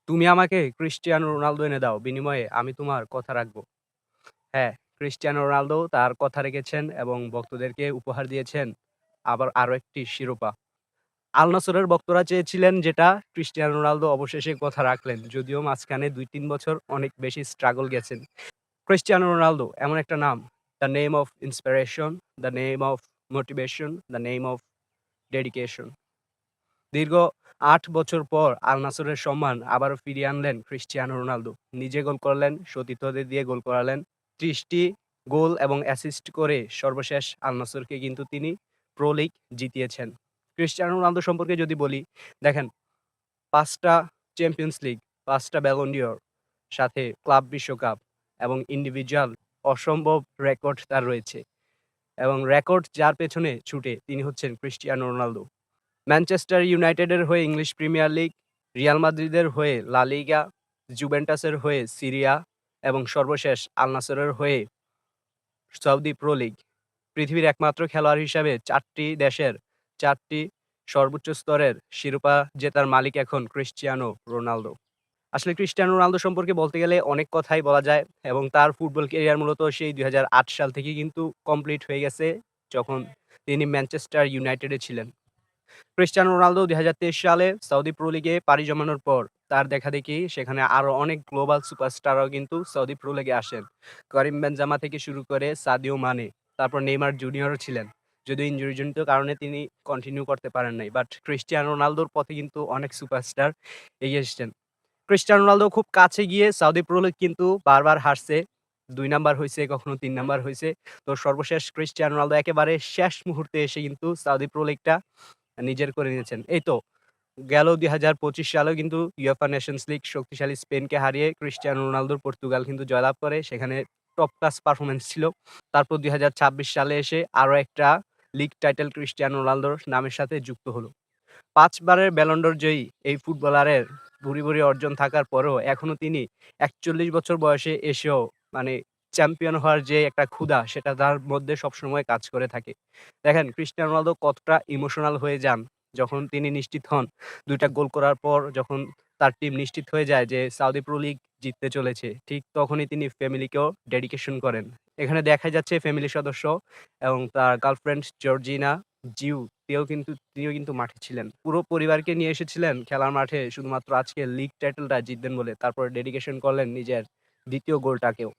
তুমি আমাকে Cristiano Ronaldo এনে দাও। বিনিময়ে আমি তোমার কথা রাখবো। হ্যাঁ, ক্রিস্টিয়ানো রোনালদো তার কথা রেখেছেন এবং ভক্তদেরকে উপহার দিয়েছেন আবার আরো একটি শিরোপা। আল নাসরের ভক্তরা চেয়েছিলেন যেটা, ক্রিস্টিয়ানো রোনালদো অবশেষে কথা রাখলেন। যদিও মাঝখানে ২-৩ বছর অনেক বেশি স্ট্রাগল গেছেন। ক্রিস্টিয়ানো রোনালদো এমন একটা নাম, the name of inspiration, the name of motivation, the name of dedication. দীর্ঘ ৮ বছর পর আল নাসরের সম্মান আবারও ফিরিয়ে আনলেন ক্রিস্টিয়ানো রোনালদো। নিজে গোল করলেন, সতীর্থদের দিয়ে গোল করালেন। ৩০ টি গোল এবং অ্যাসিস্ট করে সর্বশেষ আল নাসরকে কিন্তু তিনি প্রো লিগ জিতিয়েছেন। ক্রিস্টিয়ানো রোনালদো সম্পর্কে যদি বলি, দেখেন ৫ টা চ্যাম্পিয়নস লিগ, ৫ টা ব্যালন ডি'র, সাথে ক্লাব বিশ্বকাপ এবং ইন্ডিভিজুয়াল অসম্ভব রেকর্ড তার রয়েছে। এবং রেকর্ড যার পেছনে ছুটে তিনি হচ্ছেন ক্রিস্টিয়ানো রোনালদো। ম্যানচেস্টার ইউনাইটেডের হয়ে ইংলিশ প্রিমিয়ার লিগ, রিয়াল মাদ্রিদের হয়ে লা লিগা, জুভেন্টাসের হয়ে সিরিয়া এবং সর্বশেষ আল নাসরের হয়ে সৌদি প্রো লিগ। পৃথিবীর একমাত্র খেলোয়াড় হিসাবে ৪ টি দেশের ৪ টি সর্বোচ্চ স্তরের শিরোপা জেতার মালিক এখন ক্রিস্টিয়ানো রোনালদো। আসলে ক্রিস্টিয়ানো রোনালদো সম্পর্কে বলতে গেলে অনেক কথাই বলা যায় এবং তার ফুটবল ক্যারিয়ার মূলত সেই ২০০৮ সাল থেকেই কিন্তু কমপ্লিট হয়ে গেছে, যখন তিনি ম্যানচেস্টার ইউনাইটেডে ছিলেন। ক্রিস্টিয়ানো রোনালদো ২০২৩ সালে সৌদি প্রো লিগে পাড়ি জমানোর পর তার দেখাদেখি সেখানে আরো অনেক গ্লোবাল সুপারস্টাররাও কিন্তু সৌদি প্রো লিগে আসেন। করিম বেনজেমা থেকে শুরু করে সাদিও মানে, তারপর নেইমার জুনিয়রও ছিলেন। যদিও ইনজুরিজনিত কারণে তিনি কন্টিনিউ করতে পারেন নাই। বাট ক্রিস্টিয়ানো রোনালদোর পথে কিন্তু অনেক সুপারস্টার এগিয়ে এসেছেন। ক্রিস্টিয়ানো রোনালদো খুব কাছে গিয়ে সৌদি প্রো লিগ কিন্তু বারবার হারছে। ২ নাম্বার হইছে, কখনো ৩ নাম্বার হইছে। তো সর্বশেষ ক্রিস্টিয়ানো রোনালদো একেবারে শেষ মুহূর্তে এসে কিন্তু সৌদি প্রো লিগটা নিজের করে নিয়েছেন। এই তো গেল ২০২৫ সালেও কিন্তু ইউএফা নেশনস লিগ শক্তিশালী স্পেনকে হারিয়ে ক্রিস্টিয়ানো রোনালদোর পর্তুগাল কিন্তু জয়লাভ করে। সেখানে টপ ক্লাস পারফরম্যান্স ছিল। তারপর ২০২৬ সালে এসে আরো একটা লিগ টাইটেল ক্রিস্টিয়ানো রোনালদোর নামের সাথে যুক্ত হলো। ৫ বারের ব্যালন ড'র জয়ী এই ফুটবলারের ভূরি অর্জন থাকার পরেও এখনো তিনি ৪১ বছর বয়সে এসেও মানে চ্যাম্পিয়ন হওয়ার যে একটা ক্ষুধা, সেটা তার মধ্যে সবসময় কাজ করে থাকে। দেখেন ক্রিস্টিয়ানো রোনালদো কতটা ইমোশনাল হয়ে যান যখন তিনি নিশ্চিত হন ২ টা গোল করার পর, যখন তার টিম নিশ্চিত হয়ে যায় যে সৌদি প্রো লিগ জিততে চলেছে। ঠিক তখনই তিনি ফ্যামিলিকেও ডেডিকেশন করেন। এখানে দেখা যাচ্ছে ফ্যামিলি সদস্য এবং তার গার্লফ্রেন্ড জর্জিনা জিউ তিনিও কিন্তু মাঠে ছিলেন। পুরো পরিবারকে নিয়ে এসেছিলেন খেলার মাঠে শুধুমাত্র আজকে লিগ টাইটেলটা জিতবেন বলে। তারপর ডেডিকেশন করলেন নিজের ২য় গোলটাকেও।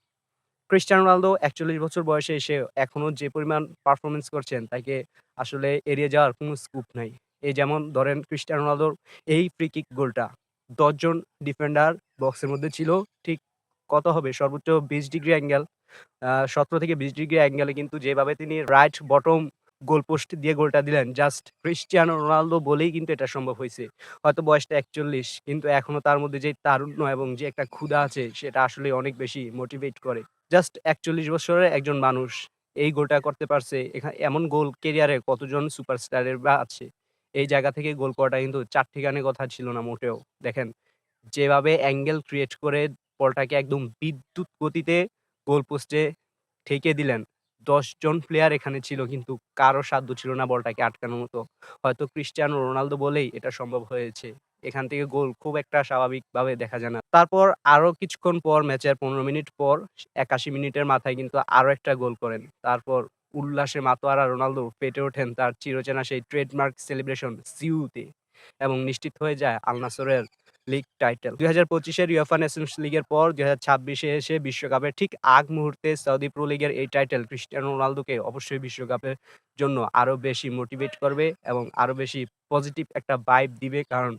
ক্রিস্টিয়ানো রোনালদো ৪১ বছর বয়সে এসে এখনো যে পরিমাণ পারফরম্যান্স করছেন, তাকে আসলে এড়িয়ে যাওয়ার কোনো স্কোপ নাই। এই যেমন ধরেন ক্রিস্টিয়ানো রোনালদোর এই ফ্রি কিক গোলটা, ১০ জন ডিফেন্ডার বক্সের মধ্যে ছিল। ঠিক কত হবে? সর্বোচ্চ ২০ ডিগ্রি অ্যাঙ্গেল, ১৭ থেকে ২০ ডিগ্রি অ্যাঙ্গেলে কিন্তু যেভাবে তিনি রাইট বটম গোল পোস্ট দিয়ে গোলটা দিলেন, জাস্ট ক্রিস্টিয়ানো রোনালদো বলেই কিন্তু এটা সম্ভব হইছে। হয়তো বয়সটা ৪১, কিন্তু এখনো তার মধ্যে যে তারুণ্য এবং যে একটা ক্ষুধা আছে, সেটা আসলেই অনেক বেশি মোটিভেট করে। জাস্ট ৪১ বছরের একজন মানুষ এই গোলটা করতে পারছে। এমন গোল ক্যারিয়ারে কতজন সুপারস্টারের বা আছে? এই জায়গা থেকে গোল করাটা কিন্তু চাট্টিখানি কথা ছিল না মোটেও। দেখেন যেভাবে অ্যাঙ্গেল ক্রিয়েট করে বলটাকে একদম বিদ্যুৎ গতিতে গোল পোস্টে ঠেকিয়ে দিলেন। ১০ জন প্লেয়ার এখানে ছিল কিন্তু কারো সাধ্য ছিল না বলটাকে আটকানোর মতো। হয়তো ক্রিস্টিয়ানো রোনালদো বলেই এটা সম্ভব হয়েছে। এখান থেকে গোল খুব একটা স্বাভাবিকভাবে দেখা যায় না। তারপর আরো কিছুক্ষণ পর, ম্যাচের ১৫ মিনিট পর ৮১ মিনিটের মাথায় কিন্তু আরো একটা গোল করেন। তারপর উল্লাসে মাতোয়ারা রোনালদো ফেটে ওঠেন তার চিরচেনা সেই ট্রেডমার্ক সেলিব্রেশন সিউতে এবং নিশ্চিত হয়ে যায় আল নাসরের লিগ টাইটেল। ২০২৫ এর ইউএফা নেশনস লিগের পর ২০২৬ এ এসে বিশ্বকাপের ঠিক আগ মুহূর্তে সৌদি প্রো লিগের এই টাইটেল ক্রিস্টিয়ানো রোনালদোকে অবশ্যই বিশ্বকাপের জন্য আরো বেশি মোটিভেট করবে এবং আরো বেশি পজিটিভ একটা ভাইব দিবে। কারণ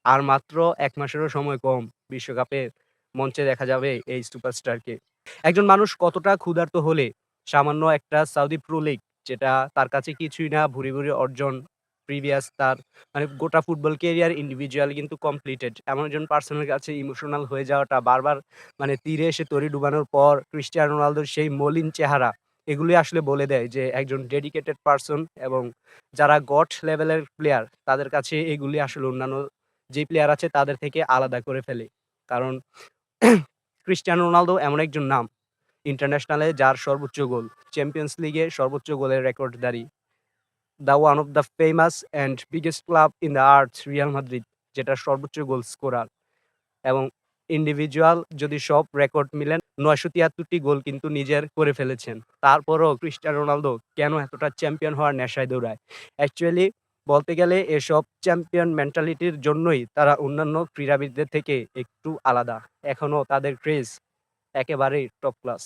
আর মাত্র ১ মাসেরও সময় কম বিশ্বকাপের মঞ্চে দেখা যাবে এই সুপারস্টারকে। একজন মানুষ কতটা ক্ষুধার্ত হলে সামান্য একটা সৌদি প্রো লিগ, যেটা তার কাছে কিছুই না, ভুরি অর্জন, প্রিভিয়াস তার মানে গোটা ফুটবল ক্যারিয়ার ইন্ডিভিজুয়ালি কিন্তু কমপ্লিটেড। এমন একজন পার্সনের কাছে ইমোশনাল হয়ে যাওয়াটা বারবার, মানে তীরে এসে তরি ডুবানোর পর ক্রিস্টিয়ানো রোনালদোর সেই মলিন চেহারা, এগুলোই আসলে বলে দেয় যে একজন ডেডিকেটেড পারসন এবং যারা গট লেভেলের প্লেয়ার তাদের কাছে এগুলি আসলে অন্যান্য যে প্লেয়ার আছে তাদের থেকে আলাদা করে ফেলে। কারণ ক্রিস্টিয়ানো রোনালদো এমন একজন নাম ইন্টারন্যাশনালে যার সর্বোচ্চ গোল, চ্যাম্পিয়নস লিগে সর্বোচ্চ গোলের রেকর্ডধারী। The one of the famous and biggest club in the earth Real Madrid, যেটার সর্বোচ্চ গোল স্কোরার। এবং ইন্ডিভিজুয়াল যদি সব রেকর্ড মিলেন ৯৭৩ টি গোল কিন্তু নিজের করে ফেলেছেন। তারপরও ক্রিস্টিয়ানো রোনালদো কেন এতটা চ্যাম্পিয়ন হওয়ার নেশায় দৌড়ায়? অ্যাকচুয়ালি বলতে গেলে এসব চ্যাম্পিয়ন মেন্টালিটির জন্যই তারা অন্যান্য ক্রীড়াবিদদের থেকে একটু আলাদা। এখনো তাদের ক্রেজ একেবারেই টপ ক্লাস।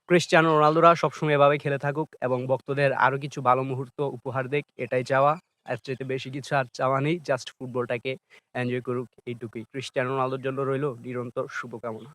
ক্রিস্টিয়ানো রোনালদোরা সবসময় এভাবে খেলে থাকুক এবং ভক্তদের আরো কিছু ভালো মুহূর্ত উপহার দেক, এটাই চাওয়া। এর চাইতে বেশি কিছু আর চাওয়া নেই। জাস্ট ফুটবলটাকে এনজয় করুক, এইটুকুই। ক্রিস্টিয়ানো রোনালদোর জন্য রইল নিরন্তর শুভকামনা।